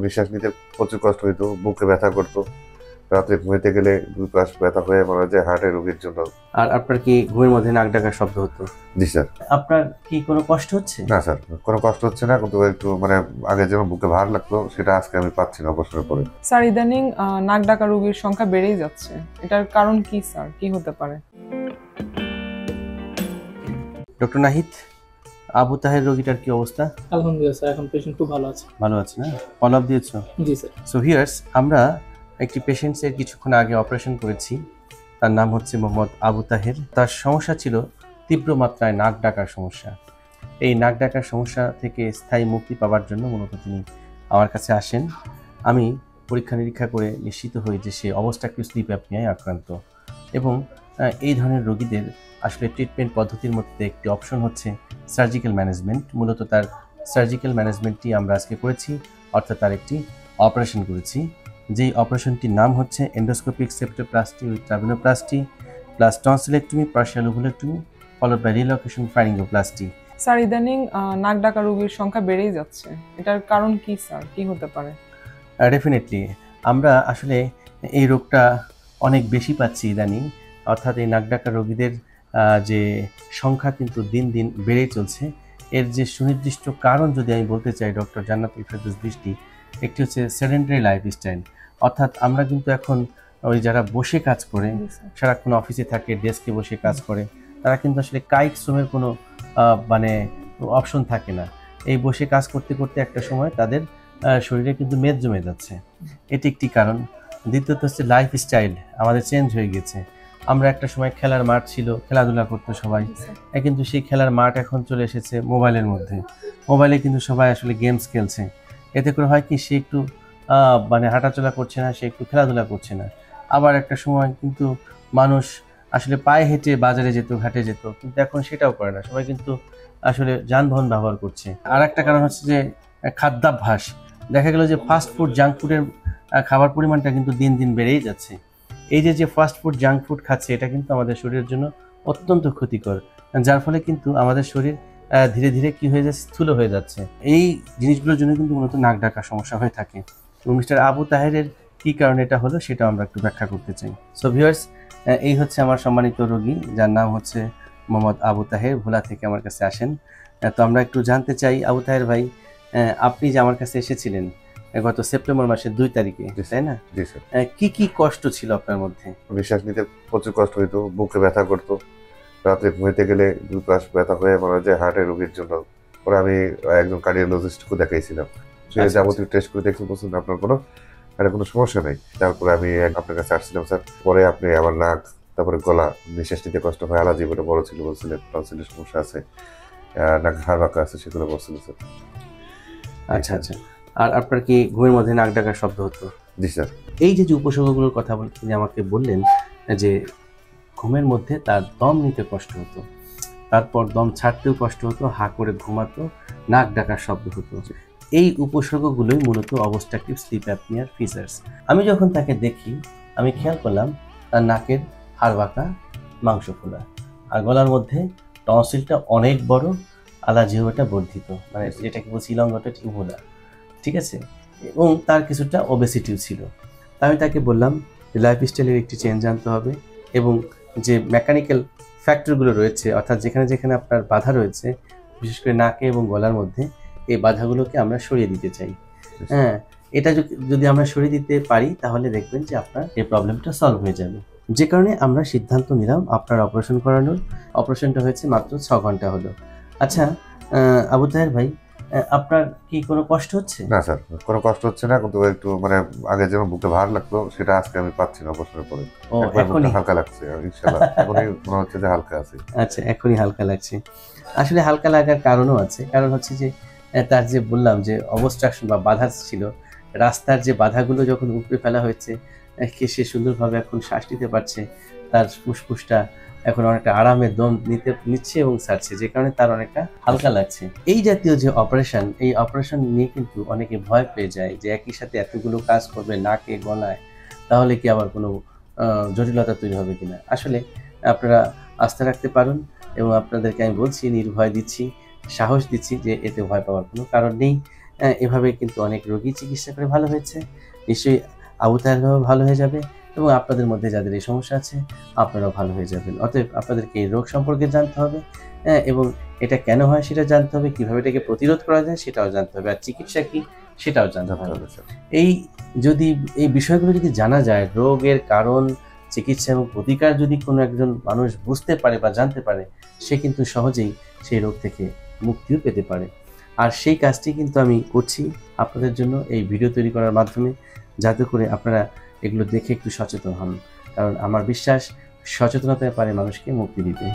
নিঃশ্বাস নিতে প্রচুর কষ্ট হইতো, বুকে ব্যথা করতো, রাত্রে ঘুমাইতে গেলে দুই পাশ ব্যথা হয়ে মনে হয় হার্টের রোগীর জন্য। আর আপনার কি ঘুমের মধ্যে নাক ডাকার শব্দ হতো? জি স্যার। আপনার কি কোনো কষ্ট হচ্ছে? না স্যার, কোনো কষ্ট হচ্ছে না, কিন্তু একটু আগে যেমন বুকে ভার লাগতো সেটা আজকে আমি পাচ্ছি না অবসরের পরে। স্যার ইদানিং নাক ডাকা রোগীর সংখ্যা বেড়েই যাচ্ছে, এটার কারণ কি স্যার, কি হতে পারে? ডক্টর নাহিদ, আবু তাহের রোগীটার কি অবস্থা? আলহামদুলিল্লাহ স্যার, এখন পেশেন্ট খুব ভালো আছে। ভালো আছে না? ফলো আপ দিয়েছো? জি স্যার। সো ভিউয়ার্স, আমরা একটি পেশেন্টসের কিছুক্ষণ আগে অপারেশন করেছি। তার নাম হচ্ছে মোহাম্মদ আবু তাহের। তার সমস্যা ছিল তীব্র মাত্রায় নাক ডাকার সমস্যা। এই নাক ডাকার সমস্যা থেকে স্থায়ী মুক্তি পাওয়ার জন্য মূলত তিনি আমার কাছে আসেন। আমি পরীক্ষা নিরীক্ষা করে নিশ্চিত হই যে সে অবস্ট্রাকটিভ স্লিপ অ্যাপনিয়ায় আক্রান্ত, এবং এই ধরনের রোগীদের আসলে ট্রিটমেন্ট পদ্ধতির মধ্যে একটি অপশন হচ্ছে সার্জিক্যাল ম্যানেজমেন্ট। মূলত তার সার্জিক্যাল ম্যানেজমেন্টটি আমরা আজকে করেছি, অর্থাৎ তার একটি অপারেশন করেছি, যেই অপারেশনটির নাম হচ্ছে endoscopic septoplasty with turbinoplasty plus tonsillectomy, partial uvulectomy followed by relocation pharyngoplasty. Sir ইদানিং নাক ডাকা রোগীর সংখ্যা বেড়েই যাচ্ছে, এটার কারণ কি স্যার, কি হতে পারে? ডেফিনেটলি আমরা আসলে এই রোগটা অনেক বেশি পাচ্ছি ইদানিং, অর্থাৎ এই নাক ডাকা রোগীদের যে সংখ্যা কিন্তু দিন দিন বেড়েই চলছে। এর যে সুনির্দিষ্ট কারণ যদি আমি বলতে চাই ডক্টর জান্নাতুল ফেরদৌস দৃষ্টি, একটি হচ্ছে সেডেন্টারি লাইফস্টাইল। অর্থাৎ আমরা কিন্তু এখন ওই যারা বসে কাজ করে, সারাক্ষণ অফিসে থাকে, ডেস্কে বসে কাজ করে, তারা কিন্তু আসলে কায়িক শ্রমের কোনো অপশন থাকে না। এই বসে কাজ করতে করতে একটা সময় তাদের শরীরে কিন্তু মেদ জমে যাচ্ছে, এটি একটি কারণ। দ্বিতীয়ত হচ্ছে লাইফস্টাইল আমাদের চেঞ্জ হয়ে গেছে। আমরা একটা সময় খেলার মাঠ ছিল, খেলাধুলা করতো সবাই, কিন্তু সেই খেলার মাঠ এখন চলে এসেছে মোবাইলের মধ্যে। মোবাইলে কিন্তু সবাই আসলে গেমস খেলছে। এতে করে হয় কি, সে একটু হাঁটাচলা করছে না, সে একটু খেলাধুলা করছে না। আবার একটা সময় কিন্তু মানুষ আসলে পায়ে হেঁটে বাজারে যেত, ঘাটে যেত, কিন্তু এখন সেটাও করে না, সবাই কিন্তু আসলে যানবাহন ব্যবহার করছে। আর একটা কারণ হচ্ছে যে খাদ্যাভ্যাস। দেখা গেল যে ফাস্ট ফুড, জাঙ্ক ফুডের খাবার পরিমাণটা কিন্তু দিন দিন বেড়েই যাচ্ছে। এই যে ফাস্ট ফুড, জাঙ্ক ফুড খাচ্ছে, এটা কিন্তু আমাদের শরীরের জন্য অত্যন্ত ক্ষতিকর, যার ফলে কিন্তু আমাদের শরীর ধীরে ধীরে কি হয়ে যাচ্ছে, স্থূল হয়ে যাচ্ছে। এই জিনিসগুলোর জন্য কিন্তু মূলত নাক ডাকা সমস্যা হয়ে থাকে। এবং মিস্টার আবু তাহেরের কী কারণে এটা হলো সেটা আমরা একটু ব্যাখ্যা করতে চাই। সো ভিউয়ার্স, এই হচ্ছে আমার সম্মানিত রোগী, যার নাম হচ্ছে মোহাম্মদ আবু তাহের, ভোলা থেকে আমার কাছে আসেন। তো আমরা একটু জানতে চাই, আবু তাহের ভাই, আপনি যে আমার কাছে এসেছিলেন গত সেপ্টেম্বর মাসের 2 তারিখে, তাই না? জি স্যার। কি কি কষ্ট ছিল আপনার মধ্যে? নিঃশ্বাস নিতে প্রচুর কষ্ট হইতো, বুকে ব্যথা করতো, রাত্রে ঘুমাইতে গেলে দুই পাশ ব্যথা হয়ে মনে হয় হার্টের রোগীর জন্য। পরে আমি একজন কার্ডিওলজিস্টকে দেখাইছিলাম, সে যাবতীয় টেস্ট করে দেখতে বলছেন আপনার কোনো সমস্যা নেই। তারপরে আমি আপনার কাছে আসছিলাম স্যার। পরে আপনি আমার নাক, তারপরে গলা, নিঃশ্বাস নিতে কষ্ট হয়, অ্যালার্জি বলে বড় ছিল বলছিলেন, টনসিলের সমস্যা আছে, নাক হাড় বাঁকা আছে, সেগুলো বলছিলেন স্যার। আচ্ছা আচ্ছা। আর আপনার কি ঘুমের মধ্যে নাক ডাকার শব্দ হতো? জি স্যার। এই যে উপসর্গগুলোর কথা তিনি আমাকে বললেন, যে ঘুমের মধ্যে তার দম নিতে কষ্ট হতো, তারপর দম ছাড়তেও কষ্ট হতো, হা করে ঘুমাতো, নাক ডাকার শব্দ হতো, এই উপসর্গগুলোই মূলত অবস্ট্রাকটিভ স্লিপ অ্যাপনিয়ার ফিচার্স। আমি যখন তাকে দেখি, আমি খেয়াল করলাম তার নাকের হাড় বাঁকা, মাংস ফোলা, আর গলার মধ্যে টনসিলটা অনেক বড়, আলাজিওটা বর্ধিত, যেটাকে বলছি ইলংগেটেড ইউভুলা, ঠিক আছে, এবং তার কিছুটা ওবেসিটিও ছিল। আমি তাকে বললাম যে লাইফস্টাইলের একটি চেঞ্জ আনতে হবে, এবং যে মেকানিক্যাল ফ্যাক্টরগুলো রয়েছে, অর্থাৎ যেখানে যেখানে আপনার বাধা রয়েছে, বিশেষ করে নাকে এবং গলার মধ্যে, এই বাধাগুলোকে আমরা সরিয়ে দিতে চাই। হ্যাঁ, এটা যদি আমরা সরিয়ে দিতে পারি, তাহলে দেখবেন যে আপনার এই প্রবলেমটা সলভ হয়ে যাবে। যে কারণে আমরা সিদ্ধান্ত নিলাম আপনার অপারেশন করানোর। অপারেশনটা হয়েছে মাত্র 6 ঘন্টা হলো। আচ্ছা আবু তাহের ভাই, আপনার কি কোনো কষ্ট হচ্ছে? না স্যার, কোনো কষ্ট হচ্ছে না, কিন্তু একটু আগে যেমন বুকে ভার লাগতো সেটা আজকে আমি পাচ্ছি না অবসরের পরে। এখনই হালকা লাগছে, ইনশাআল্লাহ এখনই মনে হচ্ছে যে হালকা আছে। আচ্ছা, এখনই হালকা লাগছে। আসলে হালকা লাগার কারণও আছে, কারণ হচ্ছে যে তার যে বললাম যে অবস্ট্রাকশন বা বাধা ছিল, রাস্তার যে বাধাগুলো যখন উপড়ে ফেলা হয়েছে, সে সুন্দরভাবে এখন শ্বাস নিতে পারছে, তার ফুসফুসটা এখন অনেকটা আরামে দম নিচ্ছে এবং ছাড়ছে, যে কারণে তার অনেকটা হালকা লাগছে। এই জাতীয় যে অপারেশন, এই অপারেশন নিয়ে কিন্তু অনেকে ভয় পেয়ে যায় যে একই সাথে এতগুলো কাজ করবে নাকে গলায়, তাহলে কি আবার কোনো জটিলতা তৈরি হবে কিনা। আসলে আপনারা আস্থা রাখতে পারেন, এবং আপনাদেরকে আমি বলছি, নির্ভয় দিচ্ছি, সাহস দিচ্ছি যে এতে ভয় পাওয়ার কোনো কারণ নেই। এভাবে কিন্তু অনেক রোগী চিকিৎসা করে ভালো হয়েছে। নিশ্চয়ই আবু তাহের ভাবে ভালো হয়ে যাবে এবং আপনাদের মধ্যে যাদের এই সমস্যা আছে আপনারাও ভালো হয়ে যাবেন। অতএব আপনাদেরকে এই রোগ সম্পর্কে জানতে হবে, এবং এটা কেন হয় সেটা জানতে হবে, কিভাবে এটাকে প্রতিরোধ করা যায় সেটাও জানতে হবে, আর চিকিৎসা কি সেটাও জানতে হবে। এই যদি এই বিষয়গুলো যদি জানা যায়, রোগের কারণ, চিকিৎসা এবং প্রতিকার যদি কোনো একজন মানুষ বুঝতে পারে বা জানতে পারে, সে কিন্তু সহজেই সেই রোগ থেকে মুক্তিও পেতে পারে। আর সেই কাজটি কিন্তু আমি করছি আপনাদের জন্য এই ভিডিও তৈরি করার মাধ্যমে, যাতে করে আপনারা এগুলো দেখে একটু সচেতন হন, কারণ আমার বিশ্বাস সচেতনতায় পারে মানুষকে মুক্তি দিতে।